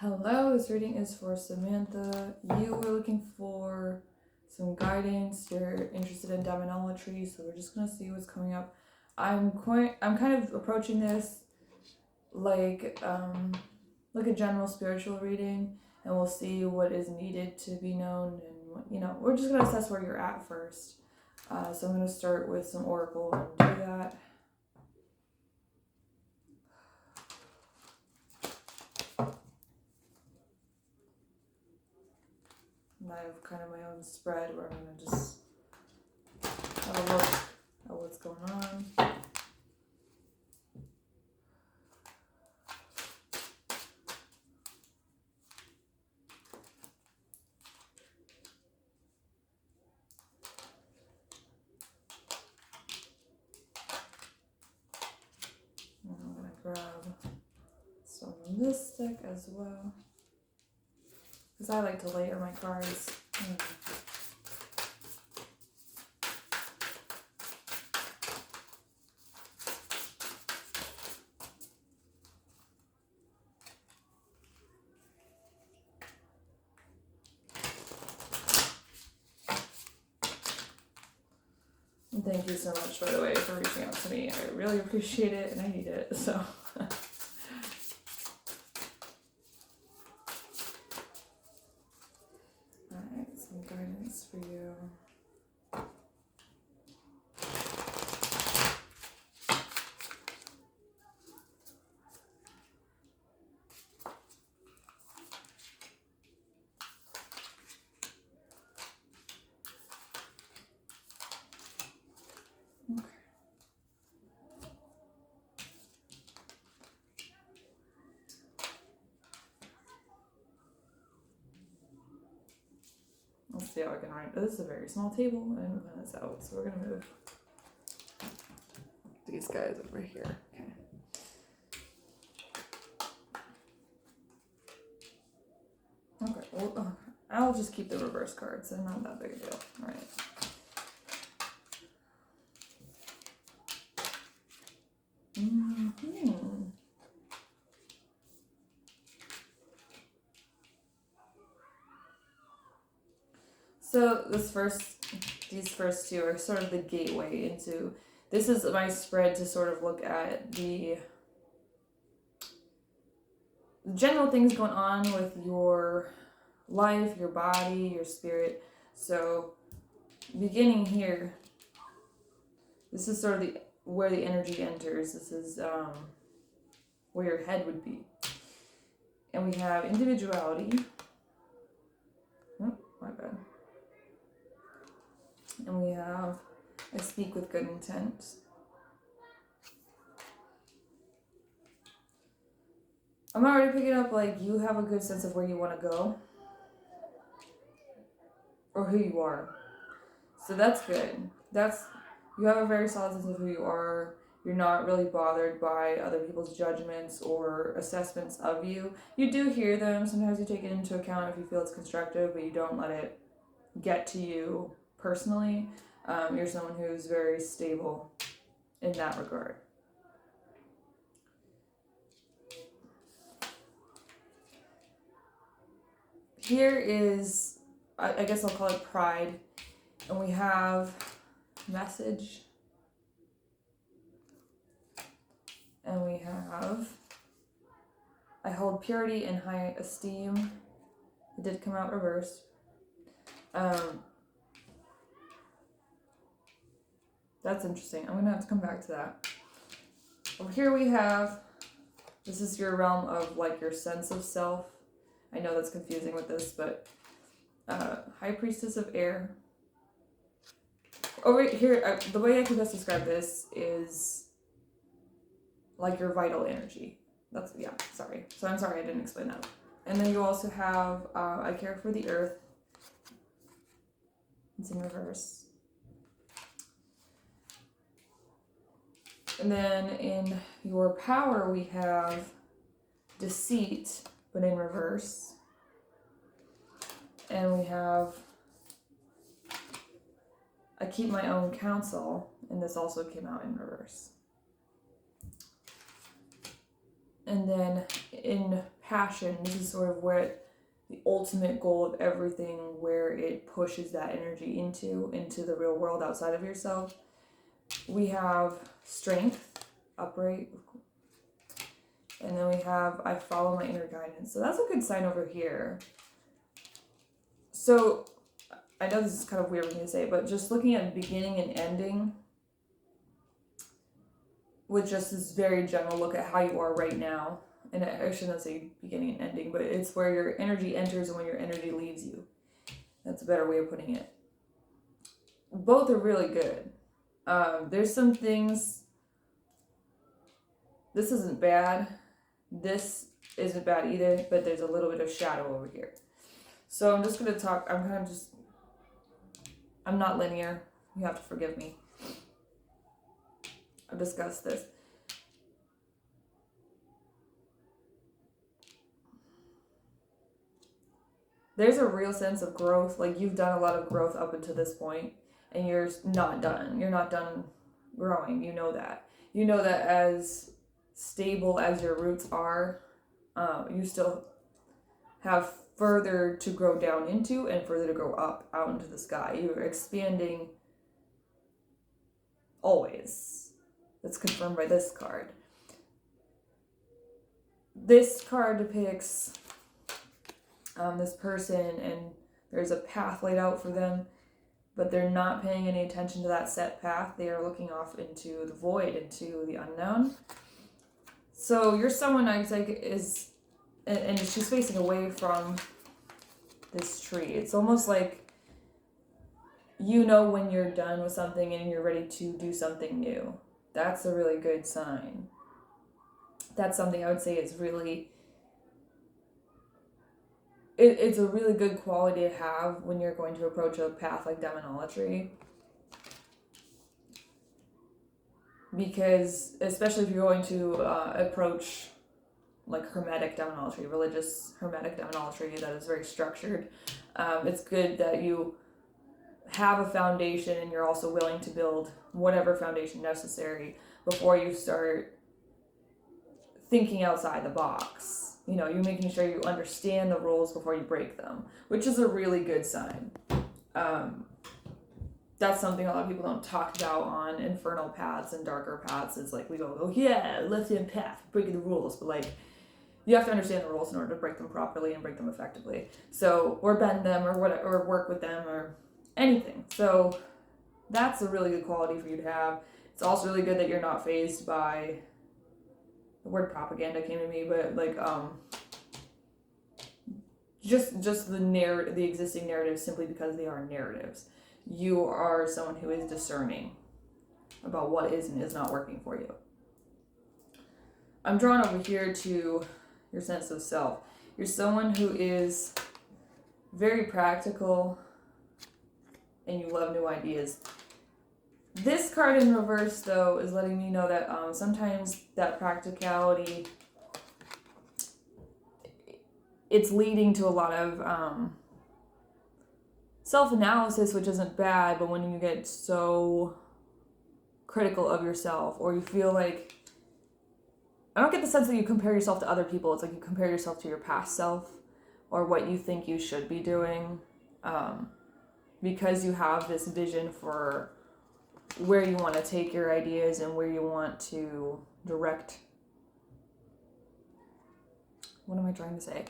Hello, this reading is for Samantha. You were looking for some guidance. You're interested in demonology, so we're just gonna see what's coming up. I'm kind of approaching this like a general spiritual reading, and we'll see what is needed to be known, and we're just gonna assess where you're at first. So I'm gonna start with some oracle and do that. And I have kind of my own spread where I'm gonna just have a look at what's going on. And I'm gonna grab some of this deck as well, because I like to layer my cards. And thank you so much, by the way, for reaching out to me. I really appreciate it, and I need it, so. Alright, some guidance for you. Okay. Let's see how I can write. This is a very small table, and plan this out, so we're gonna move these guys over here. Okay. Okay, well, I'll just keep the reverse cards. They're not that big a deal. Alright. So these first two are sort of the gateway into. This is my spread to sort of look at the general things going on with your life, your body, your spirit. So beginning here, this is sort of where the energy enters. This is where your head would be. And we have individuality. Oh, my bad. And we have I speak with good intent. I'm already picking up like you have a good sense of where you want to go or who you are. So that's good. You have a very solid sense of who you are. You're not really bothered by other people's judgments or assessments of you. You do hear them. Sometimes you take it into account if you feel it's constructive, but you don't let it get to you personally. You're someone who's very stable in that regard. Here is, I guess I'll call it pride. And we have message. And we have, I hold purity and high esteem. It did come out reversed. That's interesting. I'm going to have to come back to that. Over here we have, this is your realm of like your sense of self. I know that's confusing with this, but High Priestess of Air. Over here, the way I can best describe this is like your vital energy. Sorry. So I'm sorry I didn't explain that. And then you also have, I care for the earth. It's in reverse. And then in your power, we have deceit, but in reverse. And we have, I keep my own counsel, and this also came out in reverse. And then in passion. This is sort of where the ultimate goal of everything, where it pushes that energy into the real world outside of yourself. We have strength, upright, and then we have I follow my inner guidance. So that's a good sign over here. So I know this is kind of weird for me to say, but just looking at beginning and ending with just this very general look at how you are right now. And I shouldn't say beginning and ending, but it's where your energy enters and when your energy leaves you. That's a better way of putting it. Both are really good. There's some things. This isn't bad. This isn't bad either, but there's a little bit of shadow over here. So I'm just going to talk. I'm not linear. You have to forgive me. I've discussed this. There's a real sense of growth. Like, you've done a lot of growth up until this point, and you're not done. You're not done growing. You know that. You know that as stable as your roots are, you still have further to grow down into and further to grow up out into the sky. You're expanding always. That's confirmed by this card. This card depicts this person, and there's a path laid out for them, but they're not paying any attention to that set path. They are looking off into the void, into the unknown. So you're someone I think is, and she's facing away from this tree. It's almost like you know when you're done with something and you're ready to do something new. That's a really good sign. That's something I would say is really, it's a really good quality to have when you're going to approach a path like demonology. Because, especially if you're going to approach like hermetic demonology, religious hermetic demonology that is very structured, it's good that you have a foundation and you're also willing to build whatever foundation necessary before you start thinking outside the box. You know, you're making sure you understand the rules before you break them, which is a really good sign. That's something a lot of people don't talk about on infernal paths and darker paths. Is like, we go, oh yeah, left-hand path, breaking the rules. But like, you have to understand the rules in order to break them properly and break them effectively. So, or bend them, or whatever, or work with them, or anything. So that's a really good quality for you to have. It's also really good that you're not fazed by, the word propaganda came to me, but like just the existing narratives, simply because they are narratives. You are someone who is discerning about what is and is not working for you. I'm drawn over here to your sense of self. You're someone who is very practical and you love new ideas. This card in reverse, though, is letting me know that sometimes that practicality, it's leading to a lot of self-analysis, which isn't bad, but when you get so critical of yourself, or you feel like, I don't get the sense that you compare yourself to other people. It's like you compare yourself to your past self, or what you think you should be doing, because you have this vision for where you want to take your ideas and where you want to direct. What am I trying to say?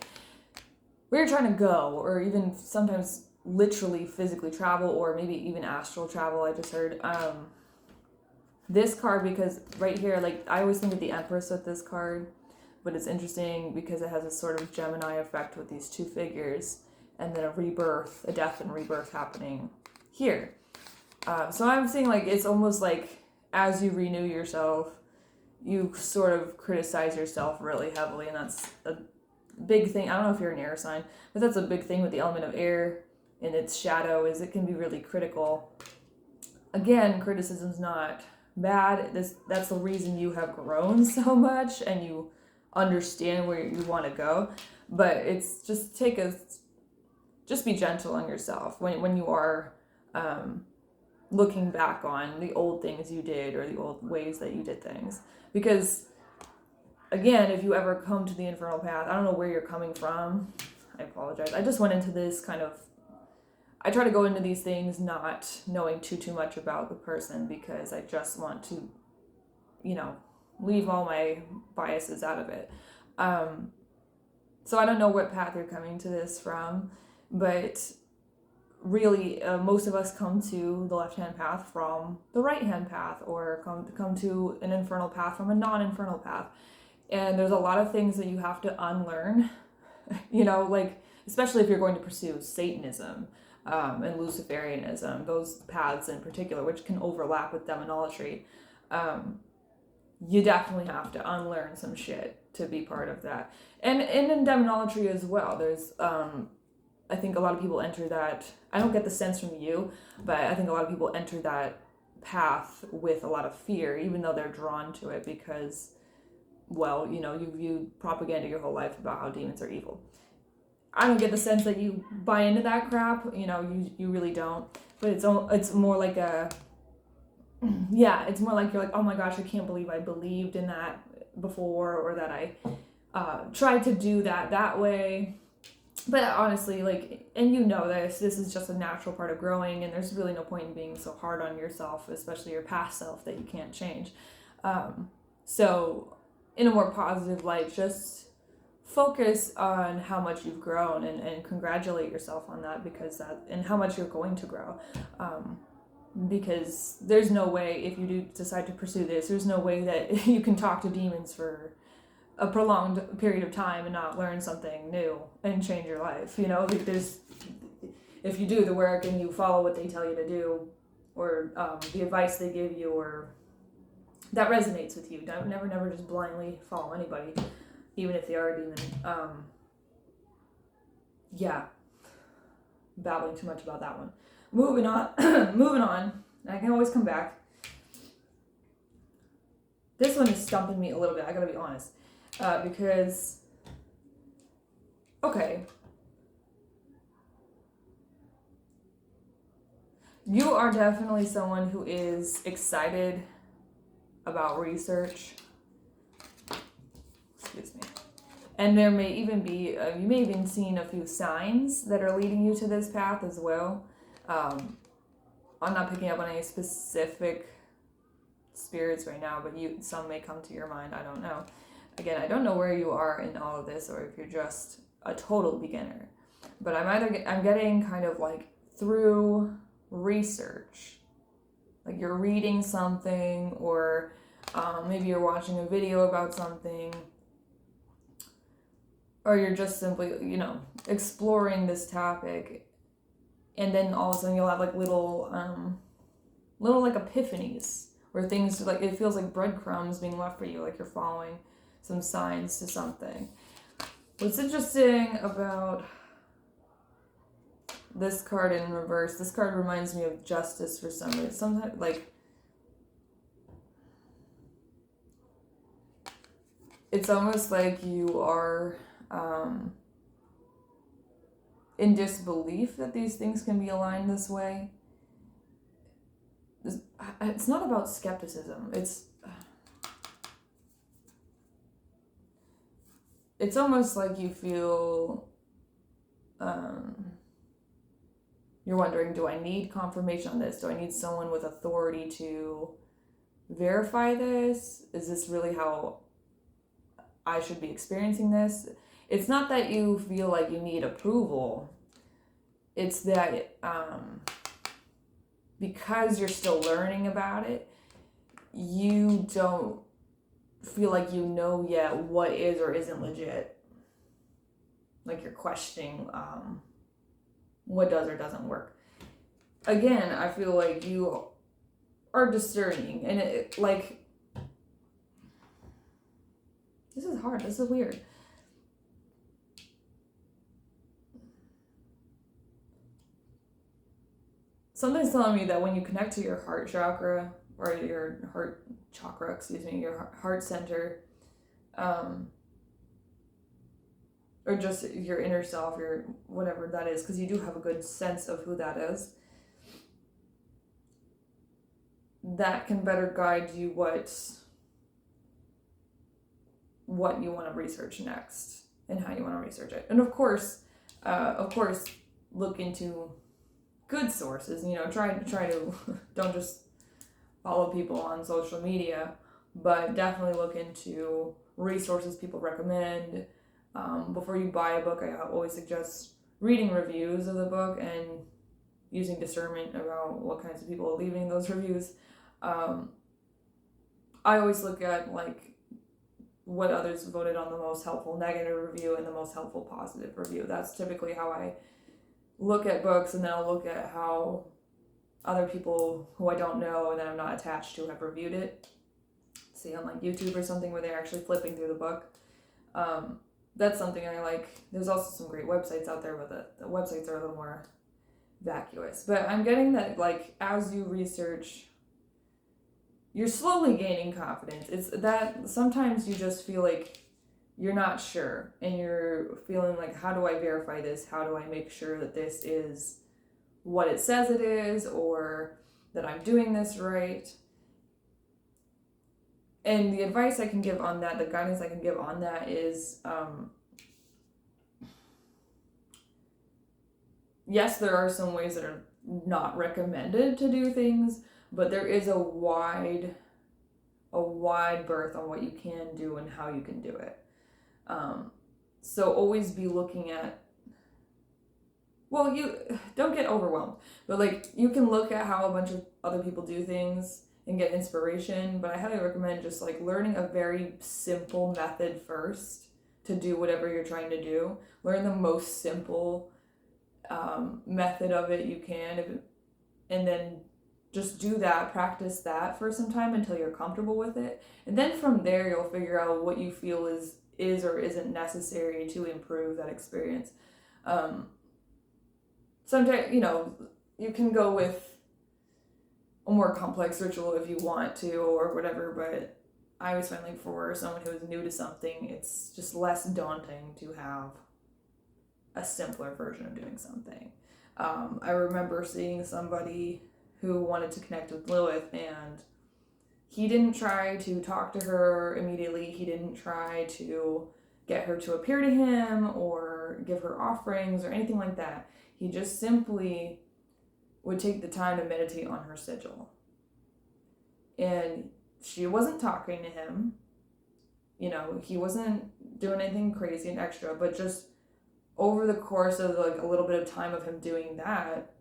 Where you're trying to go, or even sometimes literally physically travel, or maybe even astral travel. I just heard this card, because right here, like, I always think of the Empress with this card, but it's interesting because it has a sort of Gemini effect with these two figures, and then a rebirth, a death and rebirth happening here. So I'm seeing, like, it's almost like as you renew yourself, you sort of criticize yourself really heavily, and that's a big thing. I don't know if you're an air sign, but that's a big thing with the element of air and its shadow, is it can be really critical. Again, criticism's not bad. That's the reason you have grown so much and you understand where you want to go. But it's just just be gentle on yourself when you are looking back on the old things you did, or the old ways that you did things, because again, if you ever come to the infernal path, I don't know where you're coming from. I apologize. I just went into this kind of, I try to go into these things not knowing too much about the person, because I just want to, leave all my biases out of it. So I don't know what path you're coming to this from, but really, most of us come to the left-hand path from the right-hand path, or come to an infernal path from a non-infernal path. And there's a lot of things that you have to unlearn, like, especially if you're going to pursue Satanism, and Luciferianism, those paths in particular, which can overlap with demonolatry. You definitely have to unlearn some shit to be part of that. And in demonolatry as well, there's, I think a lot of people enter that, I don't get the sense from you, but I think a lot of people enter that path with a lot of fear, even though they're drawn to it because, well, you viewed propaganda your whole life about how demons are evil. I don't get the sense that you buy into that crap, you really don't, but it's more like it's more like you're like, oh my gosh, I can't believe I believed in that before, or that I tried to do that way. But honestly, and this is just a natural part of growing, and there's really no point in being so hard on yourself, especially your past self that you can't change. So in a more positive light, just focus on how much you've grown, and congratulate yourself on that, and how much you're going to grow. Because there's no way, if you do decide to pursue this, there's no way that you can talk to demons for a prolonged period of time and not learn something new and change your life. If you do the work and you follow what they tell you to do, or the advice they give you, or that resonates with you, never just blindly follow anybody, even if they are a demon. Babbling too much about that one. Moving on. I can always come back. This one is stumping me a little bit, I gotta be honest. Because, okay, you are definitely someone who is excited about research. Excuse me. And there may even be, you may have even seen a few signs that are leading you to this path as well. I'm not picking up on any specific spirits right now, but some may come to your mind, I don't know. Again, I don't know where you are in all of this, or if you're just a total beginner. But I'm getting kind of like through research, like you're reading something, or maybe you're watching a video about something, or you're just simply, exploring this topic, and then all of a sudden you'll have like little like epiphanies, where things, like, it feels like breadcrumbs being left for you, like you're following some signs to something. What's interesting about this card in reverse, this card reminds me of justice for some reason. Sometimes, it's almost like you are in disbelief that these things can be aligned this way. It's not about skepticism. It's almost like you feel you're wondering, do I need confirmation on this? Do I need someone with authority to verify this? Is this really how I should be experiencing this? It's not that you feel like you need approval. It's that because you're still learning about it, you don't feel like you know yet what is or isn't legit. Like you're questioning what does or doesn't work. Again, I feel like you are discerning, and this is hard, this is weird. Something's telling me that when you connect to your heart chakra, or your heart chakra, your heart center, or just your inner self, your whatever that is, because you do have a good sense of who that is, that can better guide you what you want to research next and how you want to research it. And of course, look into good sources. Try to don't just follow people on social media, but definitely look into resources people recommend. Before you buy a book, I always suggest reading reviews of the book and using discernment about what kinds of people are leaving those reviews. I always look at what others voted on the most helpful negative review and the most helpful positive review. That's typically how I look at books, and then I'll look at how other people who I don't know and that I'm not attached to have reviewed it. See on YouTube or something where they're actually flipping through the book. That's something I like. There's also some great websites out there, but the websites are a little more vacuous. But I'm getting that as you research, you're slowly gaining confidence. It's that sometimes you just feel like you're not sure, and you're feeling like, how do I verify this? How do I make sure that this is what it says it is, or that I'm doing this right? And the advice I can give on that, the guidance I can give on that is, yes, there are some ways that are not recommended to do things, but there is a wide berth on what you can do and how you can do it. So always be looking at, you don't get overwhelmed, but you can look at how a bunch of other people do things and get inspiration, but I highly recommend just learning a very simple method first to do whatever you're trying to do. Learn the most simple method of it you can, and then just do that, practice that for some time until you're comfortable with it. And then from there, you'll figure out what you feel is or isn't necessary to improve that experience. Sometimes, you can go with a more complex ritual if you want to or whatever, but I always find for someone who is new to something, it's just less daunting to have a simpler version of doing something. I remember seeing somebody who wanted to connect with Lilith, and he didn't try to talk to her immediately. He didn't try to get her to appear to him or give her offerings or anything like that. He just simply would take the time to meditate on her sigil. And she wasn't talking to him. He wasn't doing anything crazy and extra, but just over the course of a little bit of time of him doing that,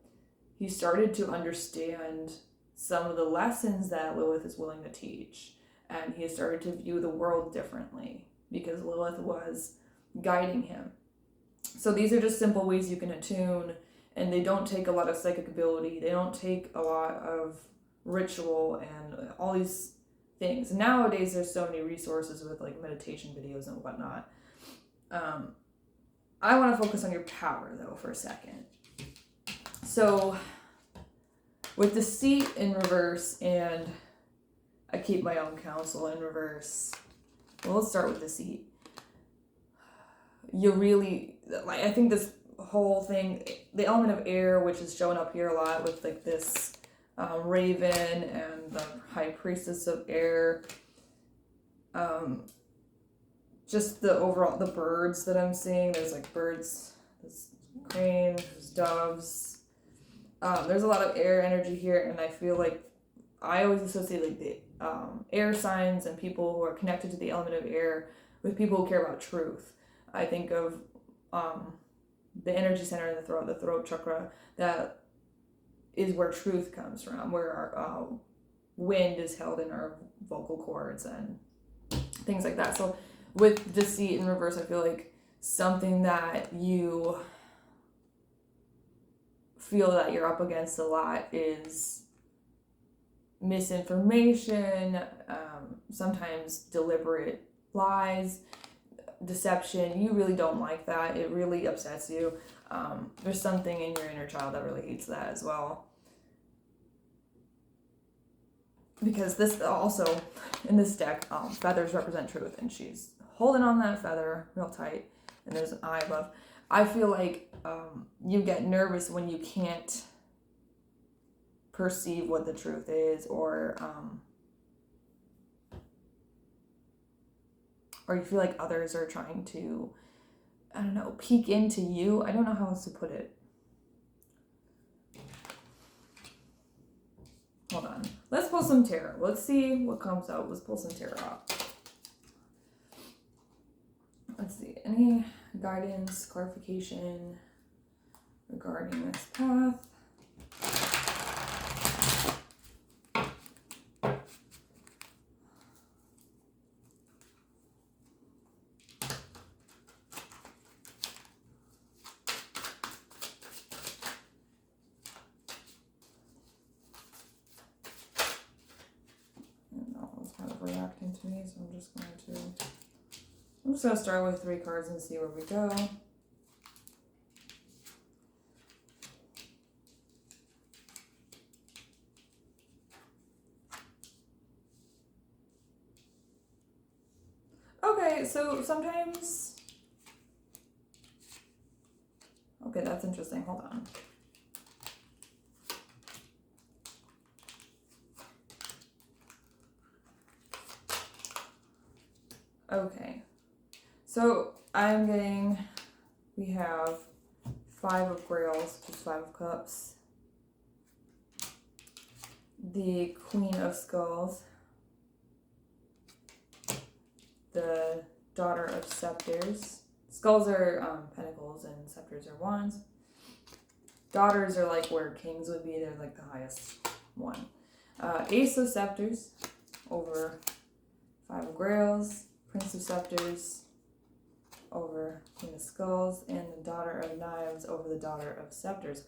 he started to understand some of the lessons that Lilith is willing to teach. And he started to view the world differently because Lilith was guiding him. So these are just simple ways you can attune, and they don't take a lot of psychic ability. They don't take a lot of ritual and all these things. Nowadays, there's so many resources with meditation videos and whatnot. I want to focus on your power, though, for a second. So, with Deceit in reverse, and I keep my own counsel in reverse. Well, let's start with Deceit. You really, I think this whole thing, the element of air, which is showing up here a lot with this raven and the high priestess of air, just the birds that I'm seeing. There's birds, there's crane, there's doves. There's a lot of air energy here, and I feel I always associate the air signs and people who are connected to the element of air with people who care about truth. I think of the energy center in the throat chakra, that is where truth comes from, where our wind is held in our vocal cords and things like that. So with Deceit in reverse, I feel something that you feel that you're up against a lot is misinformation, sometimes deliberate lies, deception. You really don't like that. It really upsets you. There's something in your inner child that really hates that as well. Because this also, in this deck, feathers represent truth, and she's holding on that feather real tight, and there's an eye above. I feel you get nervous when you can't perceive what the truth is, or or you feel like others are trying to, I don't know, peek into you. I don't know how else to put it. Hold on. Let's pull some tarot. Let's see what comes out. Let's pull some tarot out. Let's see. Any guidance, clarification regarding this path? Reacting to me, so I'm just going to start with 3 cards and see where we go. Okay, so sometimes, okay, that's interesting. Hold on. Okay, so I'm getting, we have 5 of Grails, which is 5 of Cups, the Queen of Skulls, the Daughter of Scepters. Skulls are pentacles and scepters are wands. Daughters are like where kings would be, they're like the highest one. Ace of Scepters over 5 of Grails. Prince of Scepters over Queen of Skulls, and the Daughter of Knives over the Daughter of Scepters.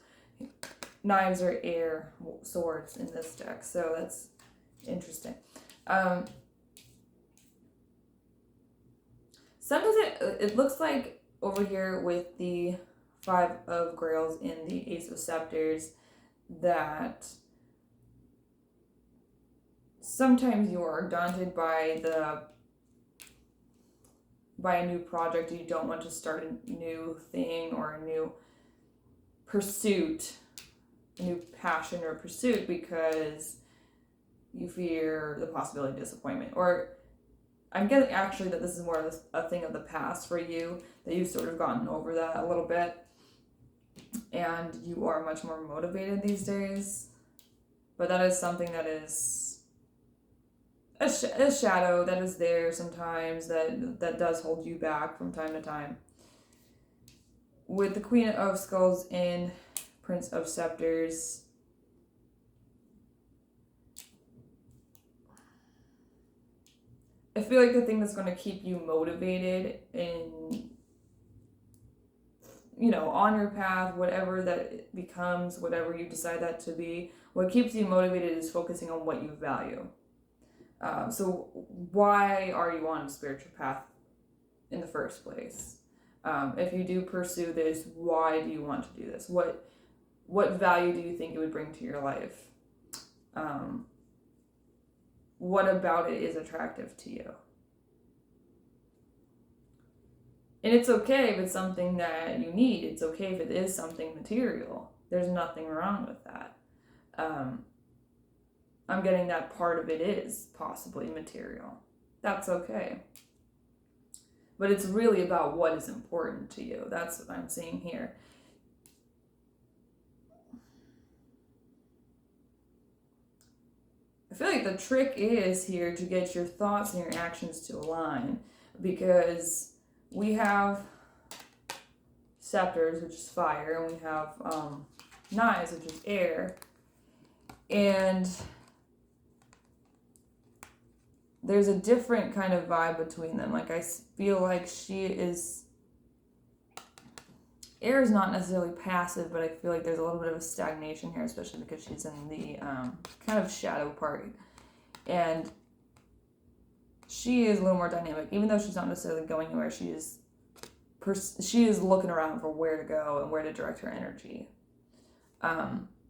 Knives are air swords in this deck, so that's interesting. Sometimes it looks like over here with the 5 of Grails and the Ace of Scepters that sometimes you are daunted by a new project. You don't want to start a new thing or a new pursuit, a new passion or pursuit, because you fear the possibility of disappointment. Or I'm getting actually that this is more of a thing of the past for you, that you've sort of gotten over that a little bit and you are much more motivated these days. But that is something that is a shadow that is there sometimes, that does hold you back from time to time. With the Queen of Skulls and Prince of Scepters, I feel like the thing that's going to keep you motivated in, on your path, whatever that it becomes, whatever you decide that to be, what keeps you motivated is focusing on what you value. So why are you on a spiritual path in the first place? If you do pursue this, why do you want to do this? What value do you think it would bring to your life? What about it is attractive to you? And it's okay if it's something that you need. It's okay if it is something material. There's nothing wrong with that. I'm getting that part of it is possibly material. That's okay. But it's really about what is important to you. That's what I'm seeing here. I feel like the trick is here to get your thoughts and your actions to align, because we have scepters, which is fire, and we have knives, which is air. And there's a different kind of vibe between them. Like, I feel like air is not necessarily passive, but I feel like there's a little bit of a stagnation here, especially because she's in the kind of shadow part. And she is a little more dynamic, even though she's not necessarily going anywhere. She is looking around for where to go and where to direct her energy.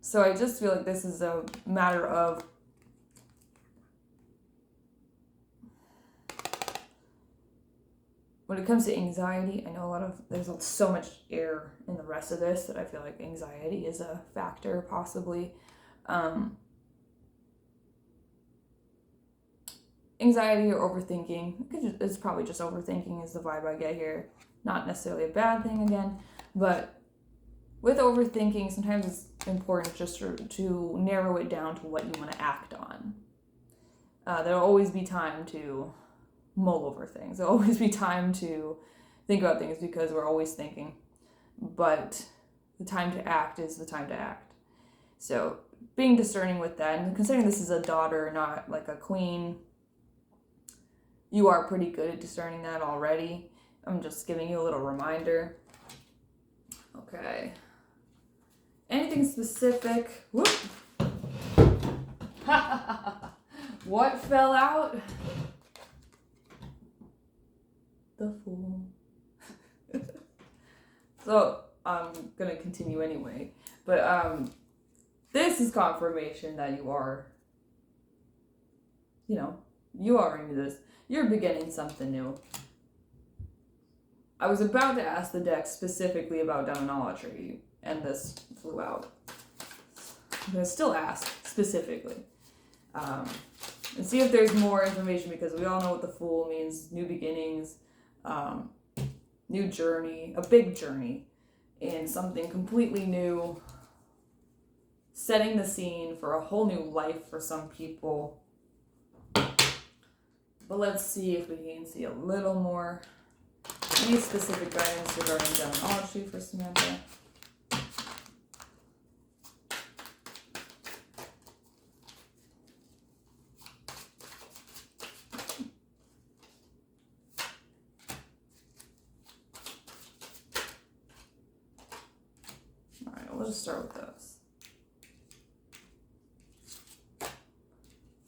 So I just feel like this is a matter of when it comes to anxiety, I know there's so much air in the rest of this that I feel like anxiety is a factor, possibly. anxiety or overthinking. It's probably just overthinking is the vibe I get here. Not necessarily a bad thing again, but with overthinking, sometimes it's important just to narrow it down to what you want to act on. There'll always be time to mull over things. There'll always be time to think about things because we're always thinking. But the time to act is the time to act. So being discerning with that, and considering this is a daughter, not like a queen, you are pretty good at discerning that already. I'm just giving you a little reminder. Okay. Anything specific? Whoop. What fell out? The Fool. So I'm gonna continue anyway. But this is confirmation that you are into this. You're beginning something new. I was about to ask the deck specifically about demonolatry, and this flew out. I'm going to still ask specifically. And see if there's more information, because we all know what the Fool means. New beginnings, new journey, a big journey in something completely new, setting the scene for a whole new life for some people. But let's see if we can see a little more. Any specific guidance regarding demonology for Samantha? Alright, we'll just start with those.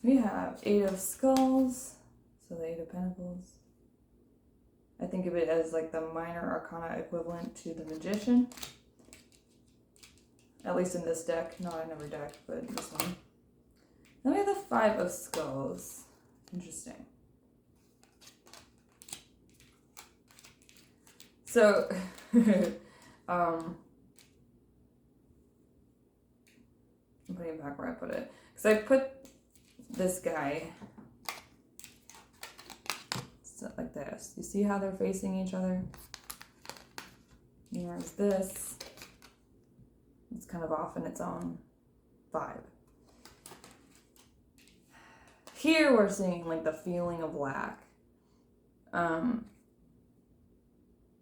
We have 8 of Skulls, so the 8 of Pentacles. I think of it as like the minor arcana equivalent to the Magician. At least in this deck, not in every deck, but this one. Then we have the 5 of Skulls. Interesting. So, I'm putting it back where I put it. Because I put this guy like this. You see how they're facing each other? Here's this. It's kind of off in its own vibe. Here we're seeing like the feeling of lack.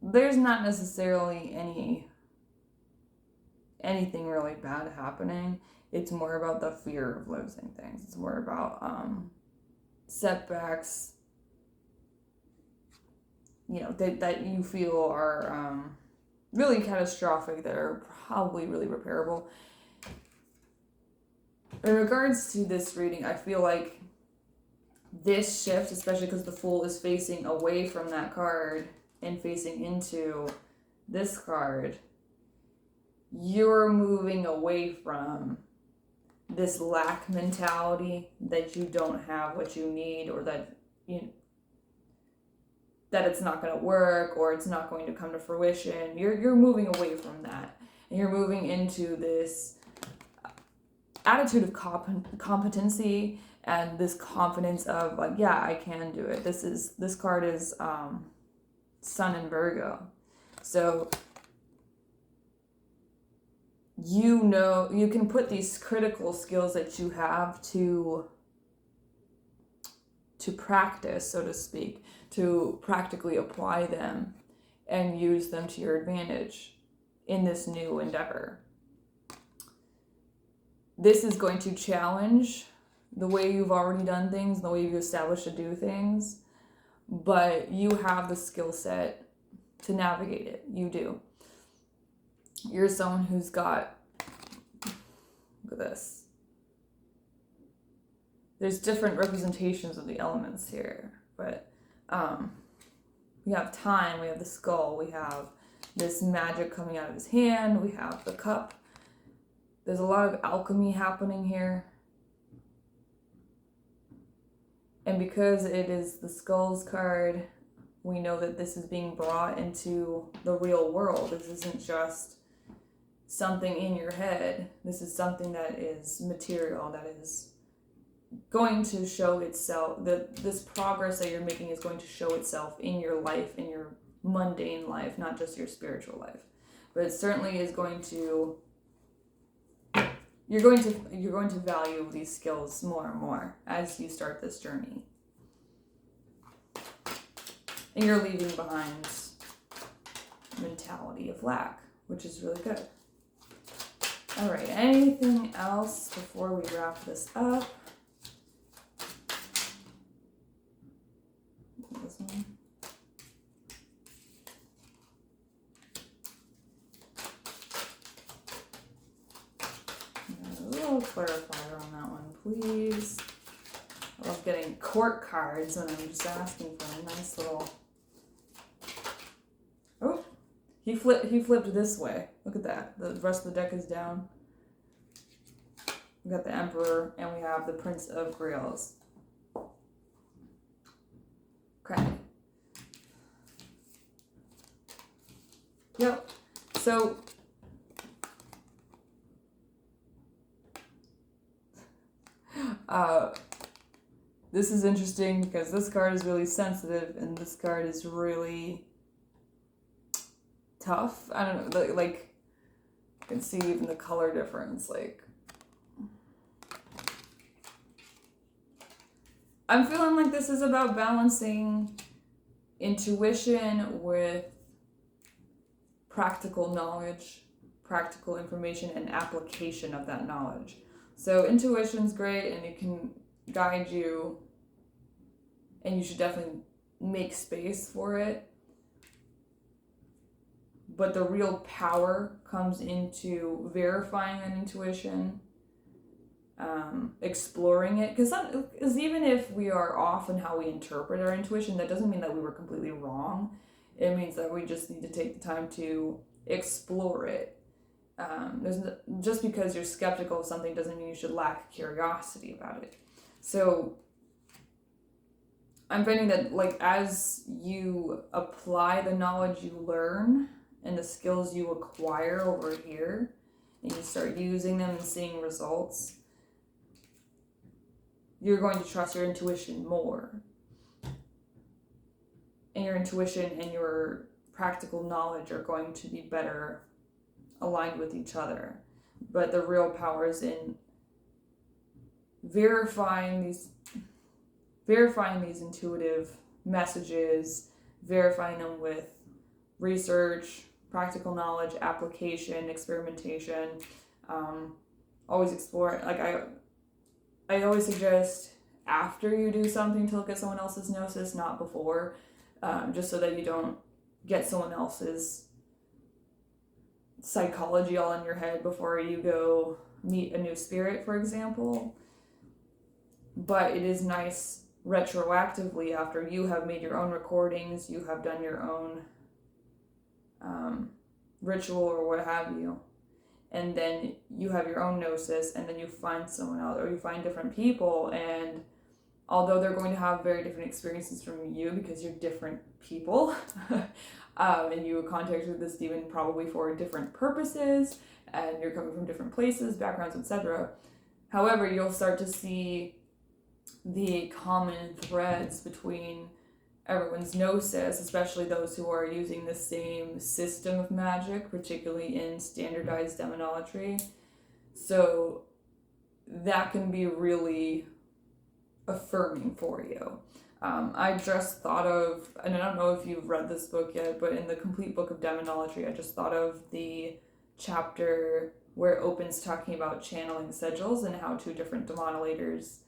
There's not necessarily anything really bad happening. It's more about the fear of losing things. It's more about setbacks, that you feel are really catastrophic, that are probably really repairable. In regards to this reading, I feel like this shift, especially because the Fool is facing away from that card and facing into this card, you're moving away from this lack mentality, that you don't have what you need, or that that it's not going to work, or it's not going to come to fruition. You're moving away from that, and you're moving into this attitude of competency and this confidence of like, yeah, I can do it. This card is Sun in Virgo, so you can put these critical skills that you have to practice, so to speak, to practically apply them and use them to your advantage in this new endeavor. This is going to challenge the way you've already done things, the way you've established to do things, but you have the skill set to navigate it. You do. You're someone who's got, look at this. There's different representations of the elements here, but we have time, we have the skull, we have this magic coming out of his hand, we have the cup. There's a lot of alchemy happening here. And because it is the Skulls card, we know that this is being brought into the real world. This isn't just something in your head. This is something that is material, that is going to show itself, that this progress that you're making is going to show itself in your life, in your mundane life, not just your spiritual life. But it certainly is going to, you're going to value these skills more and more as you start this journey. And you're leaving behind mentality of lack, which is really good. All right, anything else before we wrap this up? This one. A little clarifier on that one, please. I love getting court cards when I'm just asking for a nice little... Oh, he flipped this way. Look at that. The rest of the deck is down. We got the Emperor, and we have the Prince of Grails. Okay. Yep. So... this is interesting because this card is really sensitive and this card is really tough. I don't know, like you can see even the color difference. Like, I'm feeling like this is about balancing intuition with practical knowledge, practical information, and application of that knowledge. So intuition's great and it can guide you, and you should definitely make space for it. But the real power comes into verifying that intuition, exploring it. Because even if we are off in how we interpret our intuition, that doesn't mean that we were completely wrong. It means that we just need to take the time to explore it. Just because you're skeptical of something doesn't mean you should lack curiosity about it. So I'm finding that, like, as you apply the knowledge you learn and the skills you acquire over here, and you start using them and seeing results, you're going to trust your intuition more. And your intuition and your practical knowledge are going to be better aligned with each other. But the real power is in verifying these intuitive messages, verifying them with research, practical knowledge, application, experimentation. Always explore. Like I always suggest after you do something to look at someone else's gnosis, not before, just so that you don't get someone else's psychology all in your head before you go meet a new spirit, for example. But it is nice retroactively, after you have made your own recordings, you have done your own ritual or what have you, and then you have your own gnosis, and then you find someone else, or you find different people, and although they're going to have very different experiences from you because you're different people, and you contacted this demon probably for different purposes, and you're coming from different places, backgrounds, etc. However, you'll start to see the common threads between everyone's gnosis, especially those who are using the same system of magic, particularly in standardized demonology. So that can be really affirming for you. I just thought of, and I don't know if you've read this book yet, but in the complete book of demonology, I just thought of the chapter where it opens talking about channeling sigils and how two different demonolators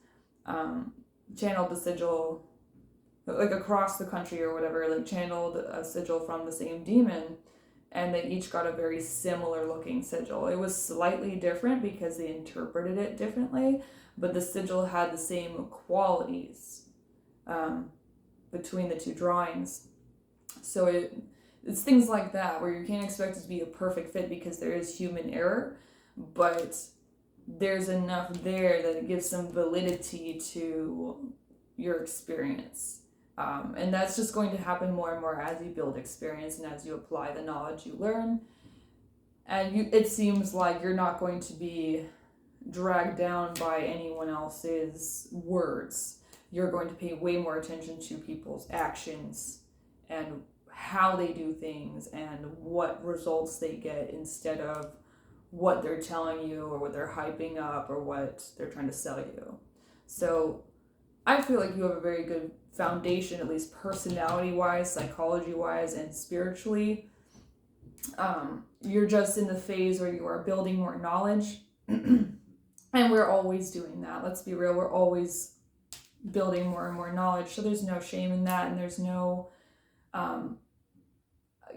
channeled the sigil, like across the country or whatever, like channeled a sigil from the same demon, and they each got a very similar looking sigil. It was slightly different because they interpreted it differently, but the sigil had the same qualities between the two drawings. So it's things like that where you can't expect it to be a perfect fit because there is human error, but there's enough there that it gives some validity to your experience. And that's just going to happen more and more as you build experience and as you apply the knowledge you learn. And it seems like you're not going to be dragged down by anyone else's words. You're going to pay way more attention to people's actions and how they do things and what results they get instead of what they're telling you or what they're hyping up or what they're trying to sell you. So I feel like you have a very good foundation, at least personality-wise, psychology-wise, and spiritually. You're just in the phase where you are building more knowledge. And we're always doing that. Let's be real. We're always building more and more knowledge. So there's no shame in that. And there's no,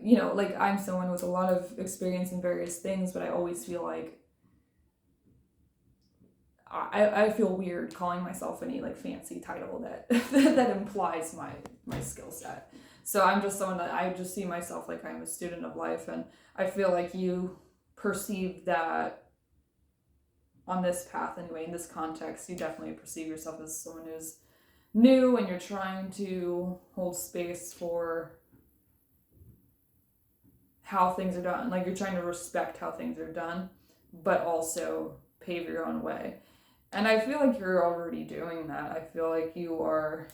like I'm someone with a lot of experience in various things, but I always feel like I feel weird calling myself any like fancy title that that implies my skill set. So I'm just someone that I just see myself like I'm a student of life, and I feel like you perceive that on this path anyway, in this context, you definitely perceive yourself as someone who's new and you're trying to hold space for how things are done. Like you're trying to respect how things are done, but also pave your own way. And I feel like you're already doing that. I feel like you are,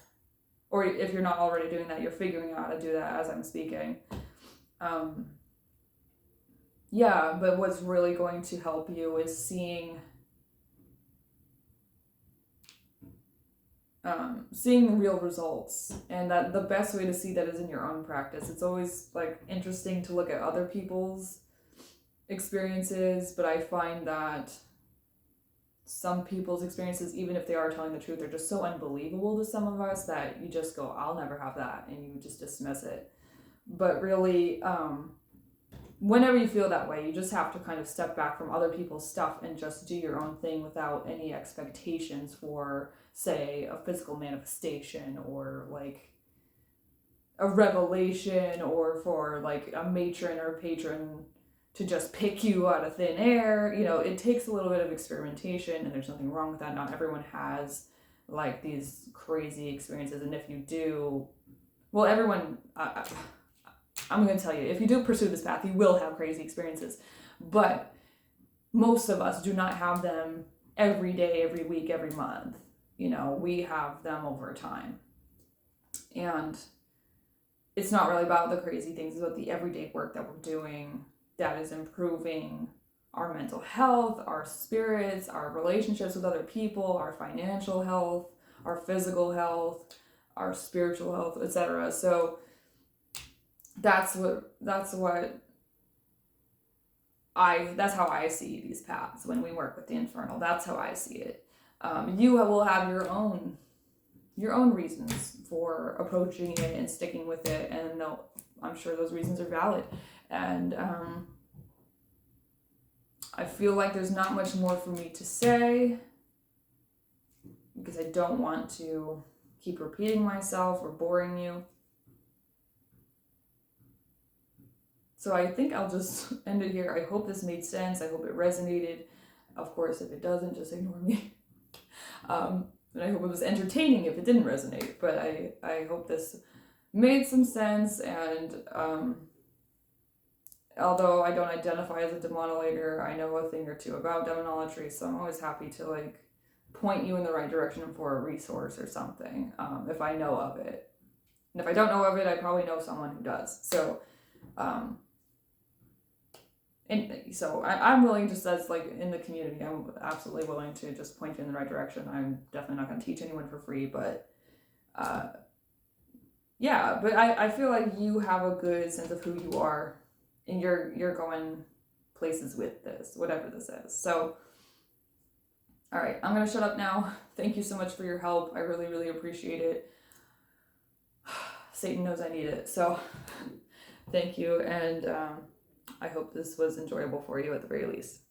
or if you're not already doing that, you're figuring out how to do that as I'm speaking. Yeah, but what's really going to help you is seeing real results, and that the best way to see that is in your own practice. It's always like interesting to look at other people's experiences, but I find that some people's experiences, even if they are telling the truth, are just so unbelievable to some of us that you just go, I'll never have that, and you just dismiss it. But really, whenever you feel that way, you just have to kind of step back from other people's stuff and just do your own thing without any expectations for, say, a physical manifestation or like a revelation, or for like a matron or patron to just pick you out of thin air. It takes a little bit of experimentation, and there's nothing wrong with that. Not everyone has like these crazy experiences, and if you do, well, everyone, I'm going to tell you, if you do pursue this path, you will have crazy experiences, but most of us do not have them every day, every week, every month. We have them over time, and it's not really about the crazy things. It's about the everyday work that we're doing that is improving our mental health, our spirits, our relationships with other people, our financial health, our physical health, our spiritual health, etc. So that's how I see these paths when we work with the infernal. That's how I see it. You will have your own reasons for approaching it and sticking with it, and I'm sure those reasons are valid. And I feel like there's not much more for me to say, because I don't want to keep repeating myself or boring you. So I think I'll just end it here. I hope this made sense. I hope it resonated. Of course, if it doesn't, just ignore me. And I hope it was entertaining if it didn't resonate. But I hope this made some sense. And although I don't identify as a demonolator, I know a thing or two about demonolatry. So I'm always happy to point you in the right direction for a resource or something, if I know of it. And if I don't know of it, I probably know someone who does. So and so I'm willing, just as in the community, I'm absolutely willing to just point you in the right direction. I'm definitely not going to teach anyone for free, but yeah, but I feel like you have a good sense of who you are, and you're going places with this, whatever this is. So, all right, I'm going to shut up now. Thank you so much for your help. I really, really appreciate it. Satan knows I need it. So thank you. And I hope this was enjoyable for you at the very least.